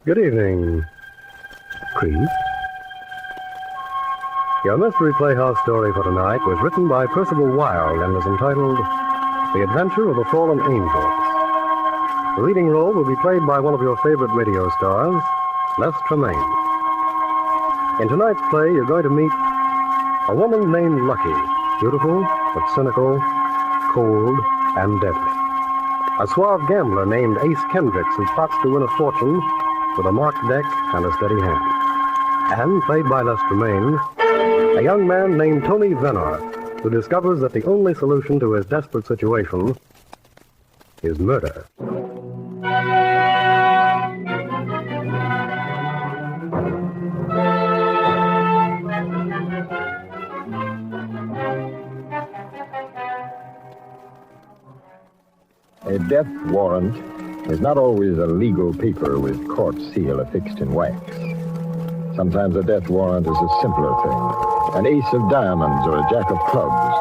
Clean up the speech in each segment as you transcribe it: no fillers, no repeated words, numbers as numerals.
Good evening, Creep. Your Mystery Playhouse story for tonight was written by Percival Wilde and is entitled The Adventure of the Fallen Angels. The leading role will be played by one of your favorite radio stars, Les Tremaine. In tonight's play, you're going to meet a woman named Lucky, beautiful but cynical, cold and deadly. A suave gambler named Ace Kendricks who plots to win a fortune with a marked deck and a steady hand. And, played by Les Tremaine, a young man named Tony Venner who discovers that the only solution to his desperate situation is murder. A death warrant is not always a legal paper with court seal affixed in wax. Sometimes a death warrant is a simpler thing. An ace of diamonds or a jack of clubs,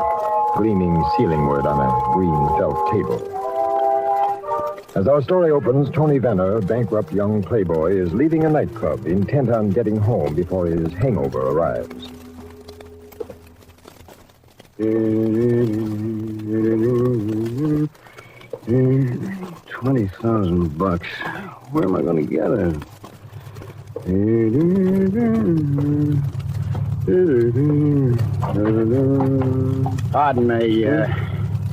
gleaming ceilingward on a green felt table. As our story opens, Tony Venner, bankrupt young playboy, is leaving a nightclub, intent on getting home before his hangover arrives. 20,000 bucks. Where am I going to get it? Pardon me,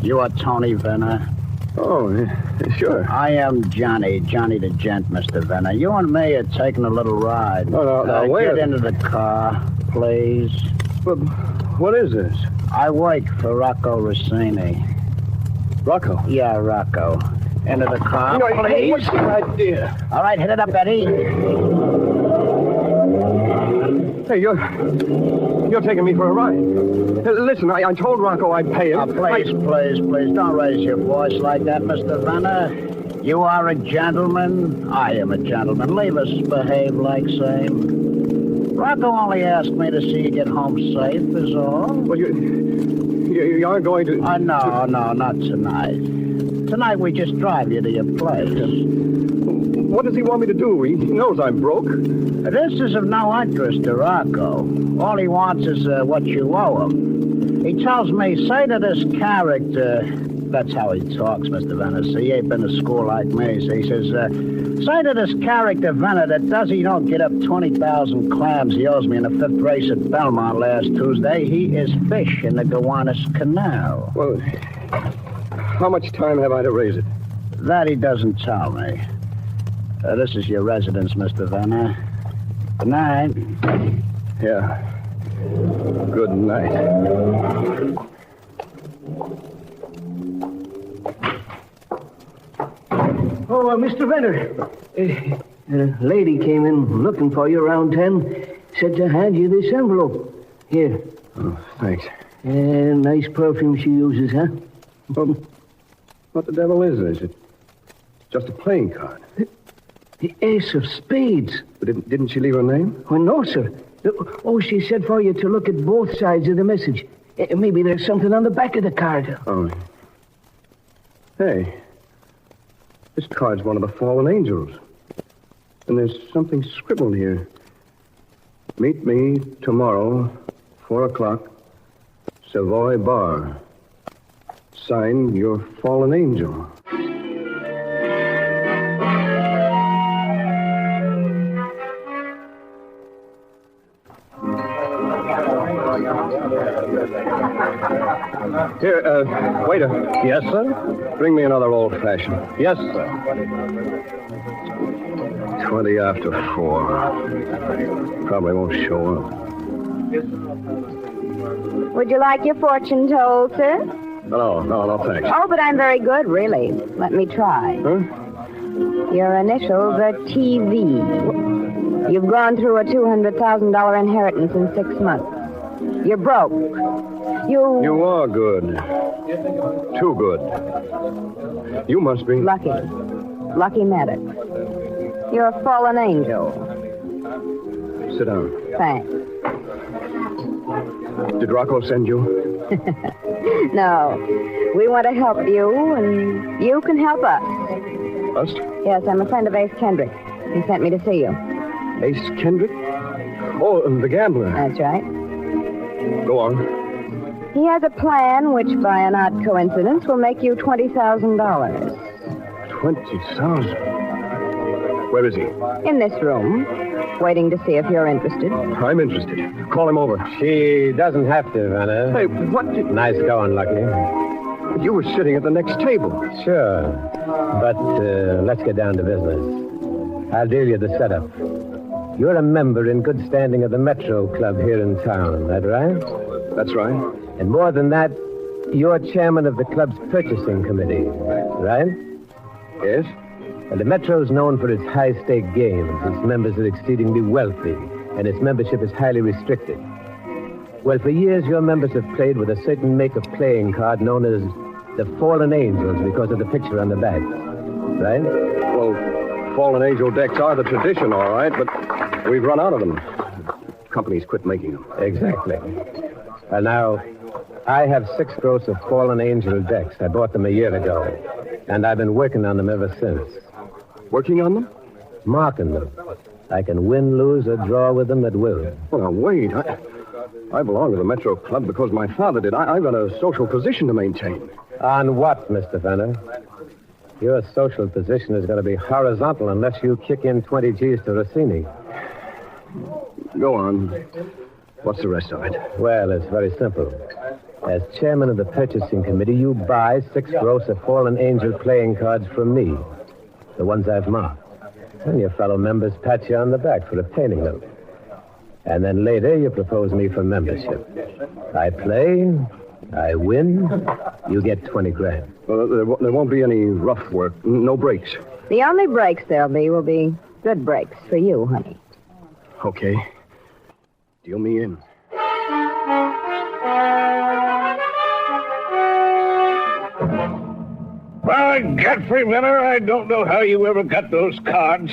you are Tony Venner? Oh, sure. I am Johnny the gent, Mr. Venner. You and me are taking a little ride. No, wait. Get into the car, please. But what is this? I work for Rocco Rossini. Rocco? Yeah, Rocco. Into the car, No, please. what's the idea? All right, hit it up, Eddie. Hey, you're taking me for a ride. Listen, I told Rocco I'd pay him. Please, don't raise your voice like that, Mr. Venner. You are a gentleman. I am a gentleman. Leave us behave like same. Rocco only asked me to see you get home safe, is all. Well, you are going to... No, not tonight. Tonight we just drive you to your place. What does he want me to do? He knows I'm broke. This is of no interest to Rocco. All he wants is what you owe him. He tells me, say to this character... That's how he talks, Mr. Venner. See, he ain't been to school like me. So he says, say to this character, Venner, that does he don't get up 20,000 clams he owes me in the fifth race at Belmont last Tuesday. He is fish in the Gowanus Canal. Well, how much time have I to raise it? That he doesn't tell me. This is your residence, Mr. Venner. Good night. Yeah. Good night. Oh, Mr. Venner. A lady came in looking for you around 10. Said to hand you this envelope. Here. Oh, thanks. Nice perfume she uses, huh? Well, what the devil is this? It's just a playing card. The ace of spades. But didn't she leave her name? Oh, no, sir. Oh, she said for you to look at both sides of the message. Maybe there's something on the back of the card. Oh. Hey. This card's one of the fallen angels. And there's something scribbled here. Meet me tomorrow, 4 o'clock, Savoy Bar. Signed, your fallen angel. Here, waiter. Yes, sir? Bring me another old-fashioned. Yes, sir. 20 after 4. Probably won't show up. Would you like your fortune told, sir? No, thanks. Oh, but I'm very good, really. Let me try. Huh? Your initials are TV. You've gone through a $200,000 inheritance in 6 months. You're broke. You are good. Too good. You must be... Lucky Maddox. You're a fallen angel. Sit down. Thanks. Did Rocco send you? No. We want to help you, and you can help us. Us? Yes, I'm a friend of Ace Kendrick. He sent me to see you. Ace Kendrick? Oh, the gambler. That's right. Go on. He has a plan which, by an odd coincidence, will make you $20,000. 20,000. Where is he? In this room, waiting to see if you're interested. I'm interested. Call him over. She doesn't have to, Vanna. Hey, what did... Nice going, Lucky. You were sitting at the next table. Sure. But let's get down to business. I'll deal you the setup. You're a member in good standing of the Metro Club here in town, that right? That's right. And more than that, you're chairman of the club's purchasing committee, right? Yes? And the Metro's known for its high-stake games. Its members are exceedingly wealthy, and its membership is highly restricted. Well, for years, your members have played with a certain make of playing card known as the Fallen Angels because of the picture on the back, right? Well, Fallen Angel decks are the tradition, all right, but we've run out of them. Companies quit making them. Exactly. And now, I have 6 gross of Fallen Angel decks. I bought them a year ago, and I've been working on them ever since. Working on them? Marking them. I can win, lose, or draw with them at will. Well, now, wait. I belong to the Metro Club because my father did. I've got a social position to maintain. On what, Mr. Fenner? Your social position is going to be horizontal unless you kick in 20 G's to Rossini. Go on. What's the rest of it? Well, it's very simple. As chairman of the purchasing committee, you buy 6 gross of Fallen Angel playing cards from me. The ones I've marked. And your fellow members pat you on the back for obtaining them. And then later, you propose me for membership. I play, I win, you get 20 grand. Well, there won't be any rough work. No breaks. The only breaks there'll be will be good breaks for you, honey. Okay. Deal me in. By Godfrey Venner, I don't know how you ever got those cards.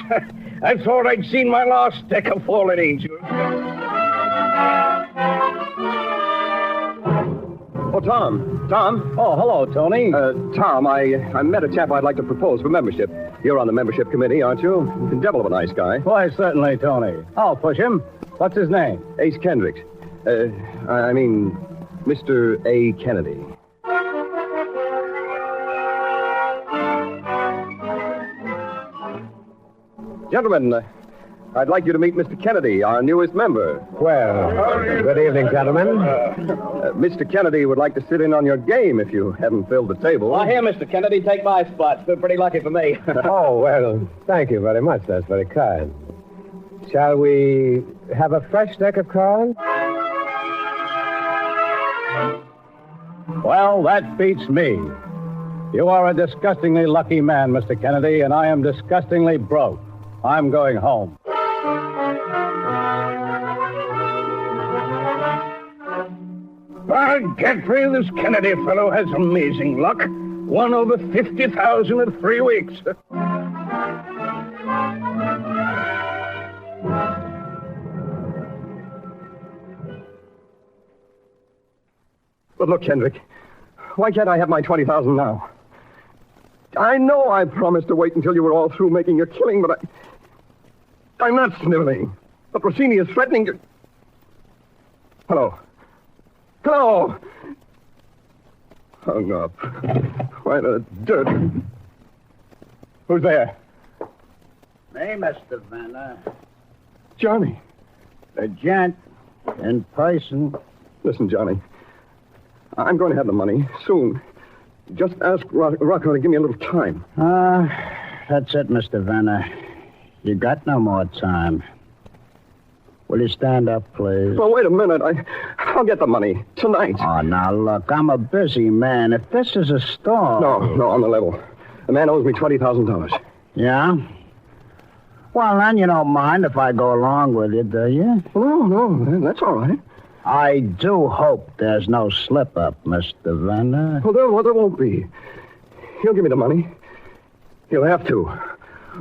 I thought I'd seen my last deck of Fallen Angels. Oh, Tom. Tom. Oh, hello, Tony. Tom, I met a chap I'd like to propose for membership. You're on the membership committee, aren't you? Devil of a nice guy. Why, certainly, Tony. I'll push him. What's his name? Ace Kendrick. Mr. A. Kennedy. Gentlemen, I'd like you to meet Mr. Kennedy, our newest member. Well, good evening, gentlemen. Mr. Kennedy would like to sit in on your game if you haven't filled the table. Well, here, Mr. Kennedy, take my spot. It's been pretty lucky for me. Oh, well, thank you very much. That's very kind. Shall we have a fresh deck of cards? Well, that beats me. You are a disgustingly lucky man, Mr. Kennedy, and I am disgustingly broke. I'm going home. By Godfrey, this Kennedy fellow has amazing luck. Won over 50,000 in 3 weeks. But look, Kendrick, why can't I have my 20,000 now? I know I promised to wait until you were all through making your killing, but I'm not sniveling. But Rossini is threatening to... Hello. Hello! Hung up. Why the dirt? Who's there? Me, Mr. Vanner. Johnny. The gent in person. Listen, Johnny. I'm going to have the money soon. Just ask Rocco to give me a little time. That's it, Mr. Vanner. You got no more time. Will you stand up, please? Well, wait a minute. I'll get the money tonight. Oh, now, look, I'm a busy man. If this is a stall... No, on the level. The man owes me $20,000. Yeah? Well, then you don't mind if I go along with you, do you? No, that's all right. I do hope there's no slip-up, Mr. Vanner. Well, there won't be. He'll give me the money. He'll have to.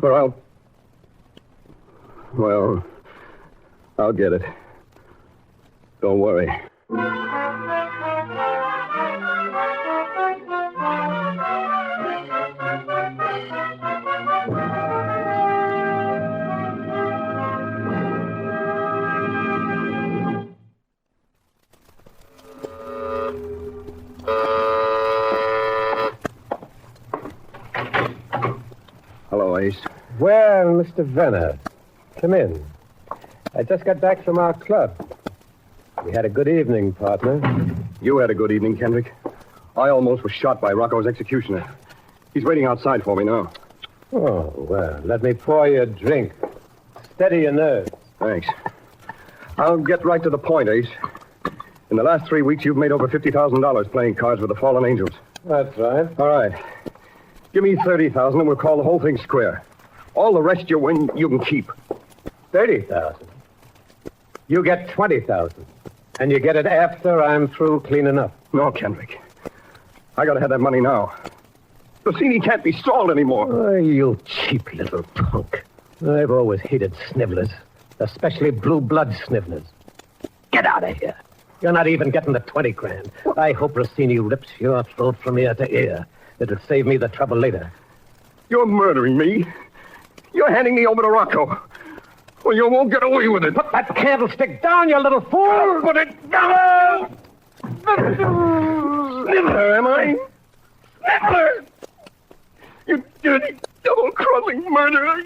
Or I'll... Well, I'll get it. Don't worry. Hello, Ace. Well, Mr. Venner, come in. I just got back from our club. We had a good evening, partner. You had a good evening, Kendrick. I almost was shot by Rocco's executioner. He's waiting outside for me now. Oh, well, let me pour you a drink. Steady your nerves. Thanks. I'll get right to the point, Ace. In the last 3 weeks, you've made over $50,000 playing cards with the fallen angels. That's right. All right. Give me $30,000 and we'll call the whole thing square. All the rest you win, you can keep. 30,000. You get 20,000. And you get it after I'm through cleaning up. No, Kendrick. I gotta have that money now. Rossini can't be stalled anymore. Oh, you cheap little punk. I've always hated snivellers, especially blue blood snivellers. Get out of here. You're not even getting the 20 grand. I hope Rossini rips your throat from ear to ear. It'll save me the trouble later. You're murdering me. You're handing me over to Rocco. Well, you won't get away with it. Put that candlestick down, you little fool! Put it down! Sniveler, am I? Sniveler! You dirty, double-crossing murderer!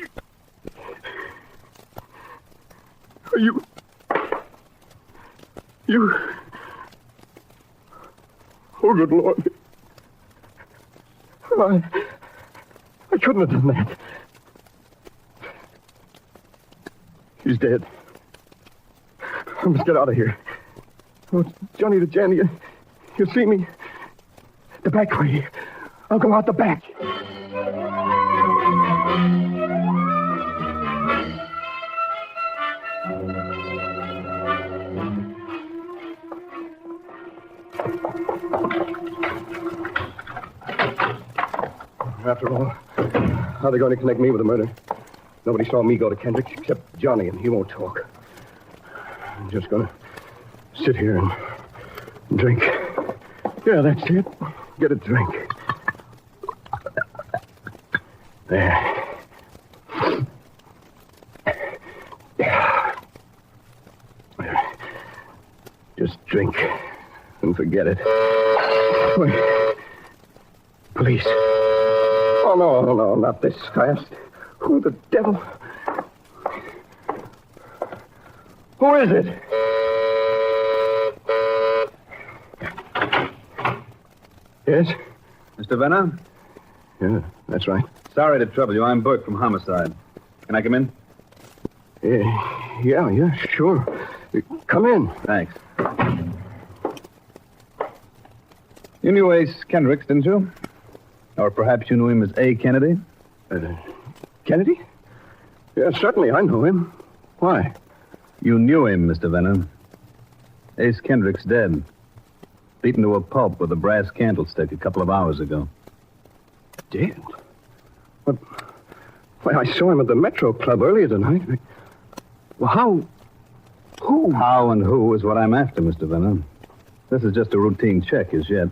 You... Oh, good Lord. I couldn't have done that. He's dead. I must get out of here. Oh, Johnny the Jan, you see me? The back way. I'll go out the back. After all, how are they going to connect me with the murder? Nobody saw me go to Kendrick's except Johnny, and he won't talk. I'm just going to sit here and drink. Yeah, that's it. Get a drink. There. Just drink and forget it. Wait. Police. Oh, no, not this fast. Who the devil? Who is it? Yes? Mr. Venner? Yeah, that's right. Sorry to trouble you. I'm Burke from Homicide. Can I come in? Yeah, sure. Come in. Thanks. You knew Ace Kendricks, didn't you? Or perhaps you knew him as A. Kennedy? Kennedy? Yeah, certainly I know him. Why? You knew him, Mr. Venner. Ace Kendricks dead. Beaten to a pulp with a brass candlestick a couple of hours ago. Dead? But, why, I saw him at the Metro Club earlier tonight. Well, how? Who? How and who is what I'm after, Mr. Venner. This is just a routine check as yet.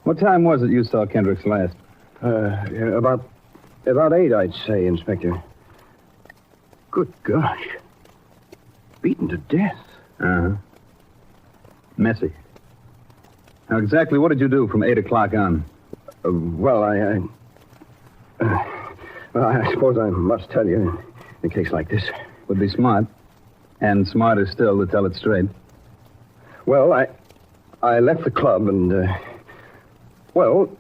What time was it you saw Kendricks last? About 8, I'd say, Inspector. Good gosh. Beaten to death. Uh-huh. Messy. Now, exactly what did you do from 8 o'clock on? Well, I suppose I must tell you, in a case like this. Would be smart. And smarter still to tell it straight. Well, I left the club and, well...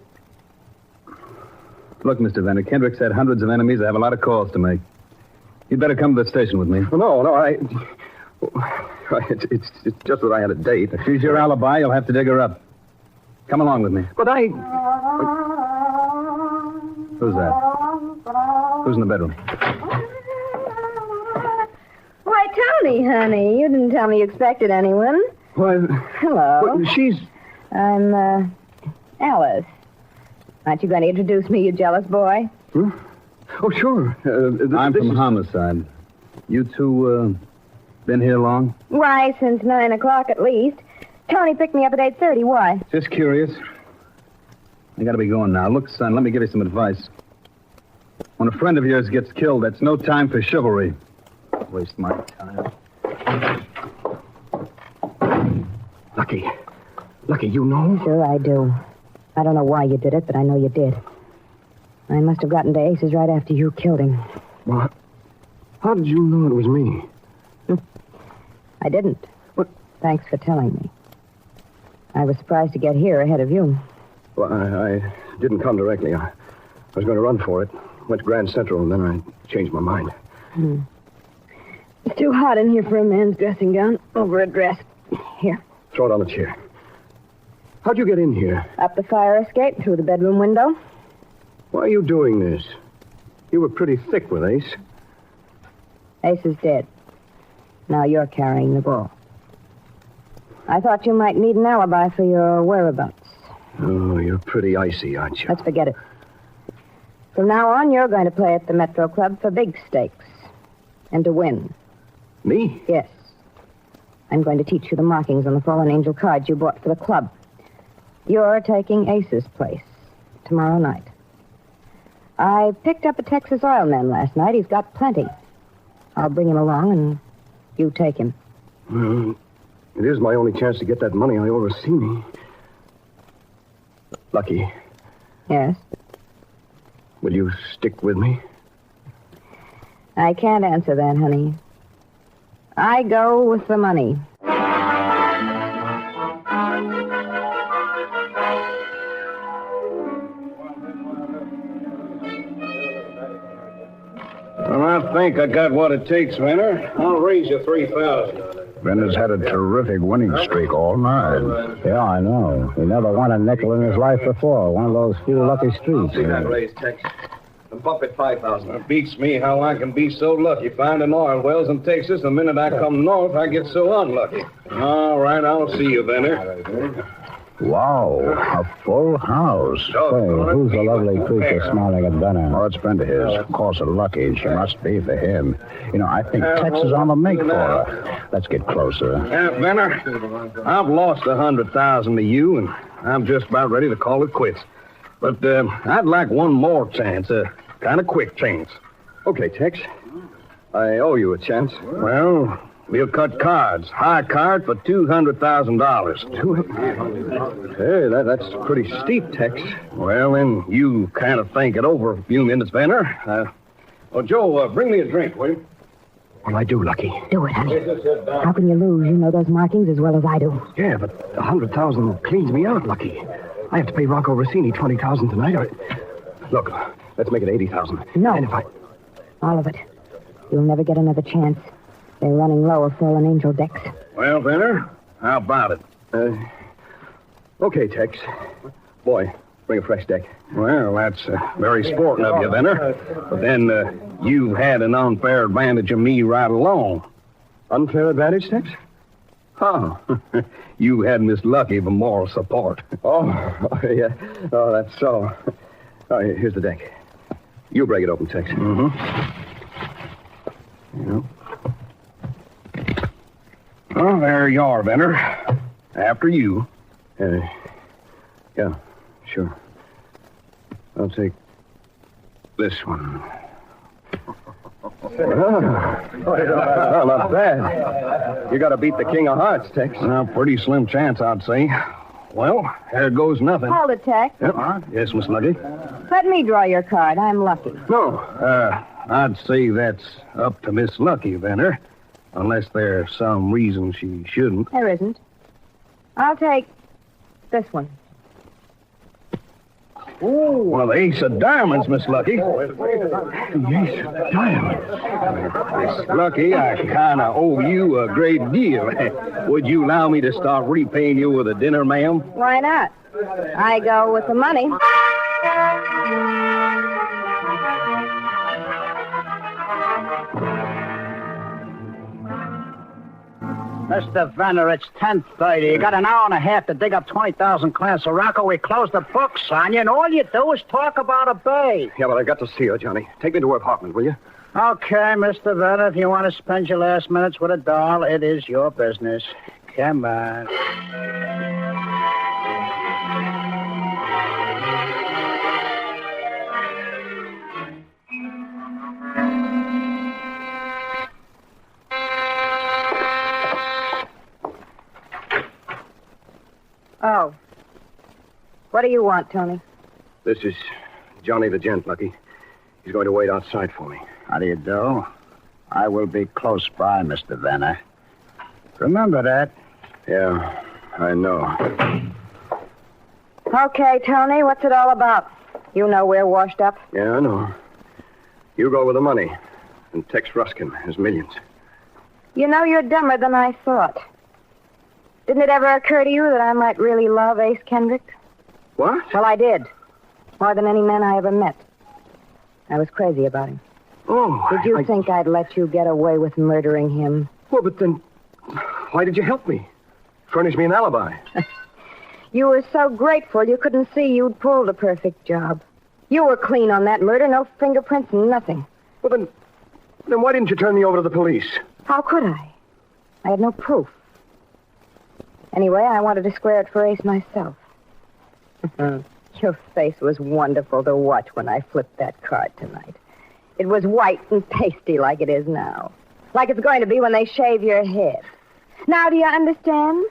Look, Mr. Venner, Kendricks had hundreds of enemies. I have a lot of calls to make. You'd better come to the station with me. No, it's just that I had a date. If she's your alibi, you'll have to dig her up. Come along with me. But Who's that? Who's in the bedroom? Why, Tony, honey, you didn't tell me you expected anyone. Why... Hello. Well, she's... I'm, Alice. Aren't you going to introduce me, you jealous boy? Huh? Oh, sure. I'm from Homicide. You two, been here long? Why, since 9 o'clock at least. Tony picked me up at 8:30. Why? Just curious. I gotta be going now. Look, son, let me give you some advice. When a friend of yours gets killed, that's no time for chivalry. Waste my time. Lucky. Lucky, you know? Sure I do. I don't know why you did it, but I know you did. I must have gotten to Ace's right after you killed him. What? How did you know it was me? I didn't. What? Thanks for telling me. I was surprised to get here ahead of you. Well, I didn't come directly. I was going to run for it. Went to Grand Central, and then I changed my mind. It's too hot in here for a man's dressing gown over a dress. Here. Throw it on the chair. How'd you get in here? Up the fire escape, through the bedroom window. Why are you doing this? You were pretty thick with Ace. Ace is dead. Now you're carrying the ball. I thought you might need an alibi for your whereabouts. Oh, you're pretty icy, aren't you? Let's forget it. From now on, you're going to play at the Metro Club for big stakes. And to win. Me? Yes. I'm going to teach you the markings on the fallen angel cards you bought for the club. You're taking Ace's place tomorrow night. I picked up a Texas oil man last night. He's got plenty. I'll bring him along and you take him. Well, it is my only chance to get that money I owe Rossini. Lucky, Yes? will you stick with me? I can't answer that, honey. I go with the money. Well, I think I got what it takes, Venner. I'll raise you 3,000. Venner's had a terrific winning streak all night. Yeah, I know. He never won a nickel in his life before. One of those few lucky streaks. See that raise, Tex. And bump it 5,000. It beats me how I can be so lucky finding oil wells in Texas. The minute I come north, I get so unlucky. All right, I'll see you, Venner. Wow, a full house. Say, who's the lovely creature smiling at Benner? Oh, it's a friend of his. Of course, a Lucky. She must be for him. You know, I think Tex is on the make for her. Let's get closer. Venner, I've lost 100,000 to you, and I'm just about ready to call it quits. But I'd like one more chance, a kind of quick chance. Okay, Tex. I owe you a chance. Well, we'll cut cards. High card for $200,000. Hey, that's pretty steep, Tex. Well, then you kind of think it over a few minutes, Venner. Joe, bring me a drink, will you? Well, I do, Lucky. Do it, honey. How can you lose? You know those markings as well as I do. Yeah, but 100,000 cleans me out, Lucky. I have to pay Rocco Rossini 20,000 tonight. Look, let's make it 80,000. No. And if All of it. You'll never get another chance. They're running low of fallen angel decks. Well, Venner, how about it? Okay, Tex. Boy, bring a fresh deck. Well, that's very sporting of you, Venner. But then you've had an unfair advantage of me right along. Unfair advantage, Tex? Oh, you had Miss Lucky for moral support. Oh, yeah. Oh, that's so. Oh, here's the deck. You break it open, Tex. Yeah. Well, there you are, Venner. After you. Yeah, sure. I'll take this one. Oh, not bad. You got to beat the King of Hearts, Tex. Well, pretty slim chance, I'd say. Well, there goes nothing. Hold it, Tex. Yes, Miss Lucky? Let me draw your card. I'm lucky. No, I'd say that's up to Miss Lucky, Venner. Unless there's some reason she shouldn't. There isn't. I'll take this one. Oh, well, the ace of diamonds, Miss Lucky. Yes, diamonds. Miss Lucky, I kind of owe you a great deal. Would you allow me to start repaying you with a dinner, ma'am? Why not? I go with the money. Mr. Venner, it's 10:30. You got an hour and a half to dig up 20,000 clams of Rocco. We close the books on you, and all you do is talk about a bay. Yeah, but I got to see her, Johnny. Take me to her apartment, will you? Okay, Mr. Venner, if you want to spend your last minutes with a doll, it is your business. Come on. Oh, What do you want, Tony? This is Johnny the Gent, Lucky. He's going to wait outside for me. How do you do? I will be close by, Mr. Venner. Remember that. Yeah, I know. Okay, Tony, what's it all about? You know we're washed up. Yeah, I know. You go with the money and text Ruskin his millions. You know, you're dumber than I thought. Didn't it ever occur to you that I might really love Ace Kendrick? What? Well, I did. More than any man I ever met. I was crazy about him. Oh, Did you think I'd let you get away with murdering him? Well, but then why did you help me? Furnish me an alibi. You were so grateful you couldn't see you'd pulled a perfect job. You were clean on that murder, no fingerprints, nothing. Well, then why didn't you turn me over to the police? How could I? I had no proof. Anyway, I wanted to square it for Ace myself. Your face was wonderful to watch when I flipped that card tonight. It was white and pasty like it is now. Like it's going to be when they shave your head. Now, do you understand?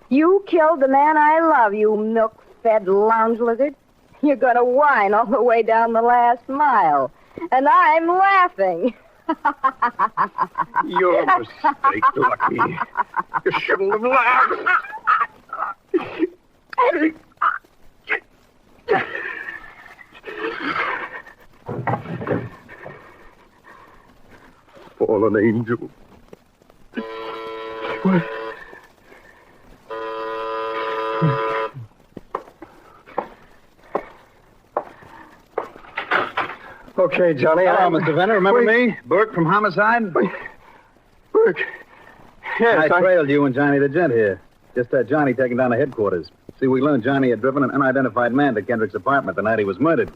You killed the man I love, you milk-fed lounge lizard. You're going to whine all the way down the last mile. And I'm laughing. You're a mistake, Lucky. You shouldn't have laughed. Fallen angel. What? Okay, Johnny. Hello, Mr. Venner. Remember me? Burke from Homicide? Burke. Yes, I trailed you and Johnny the Gent here. Just had Johnny taken down to headquarters. See, we learned Johnny had driven an unidentified man to Kendrick's apartment the night he was murdered.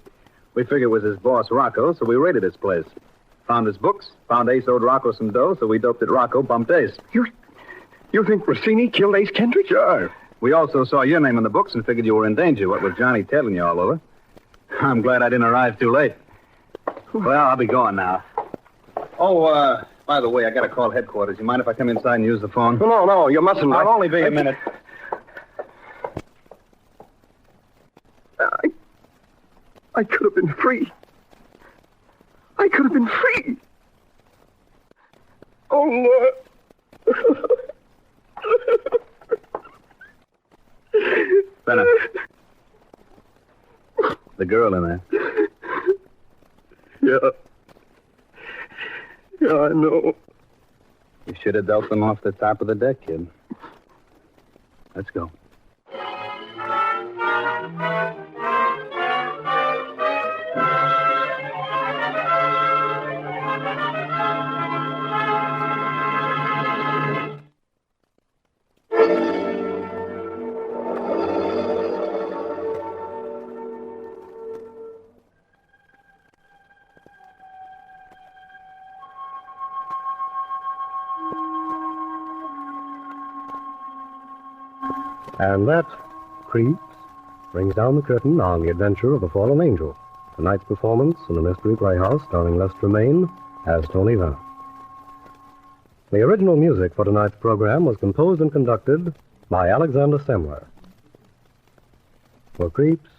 We figured it was his boss, Rocco, so we raided his place. Found his books, found Ace owed Rocco some dough, so we doped that Rocco bumped Ace. You think Rossini killed Ace Kendrick? Sure. We also saw your name in the books and figured you were in danger, what with Johnny tailing you all over. I'm glad I didn't arrive too late. Well, I'll be going now. Oh, by the way, I got to call headquarters. You mind if I come inside and use the phone? No, you mustn't. I'll only be a minute. I could have been free. I could have been free. Oh, Lord. Benner. The girl in there. Yeah, I know. You should have dealt them off the top of the deck, kid. Let's go. And that, Creeps, brings down the curtain on The Adventure of the Fallen Angel, tonight's performance in the Mystery Playhouse starring Lester Maine as Tony Vann. The original music for tonight's program was composed and conducted by Alexander Semler. For Creeps,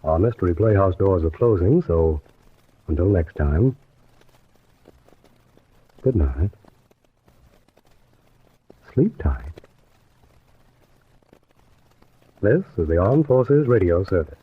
our Mystery Playhouse doors are closing, so until next time, good night. Sleep tight. This is the Armed Forces Radio Service.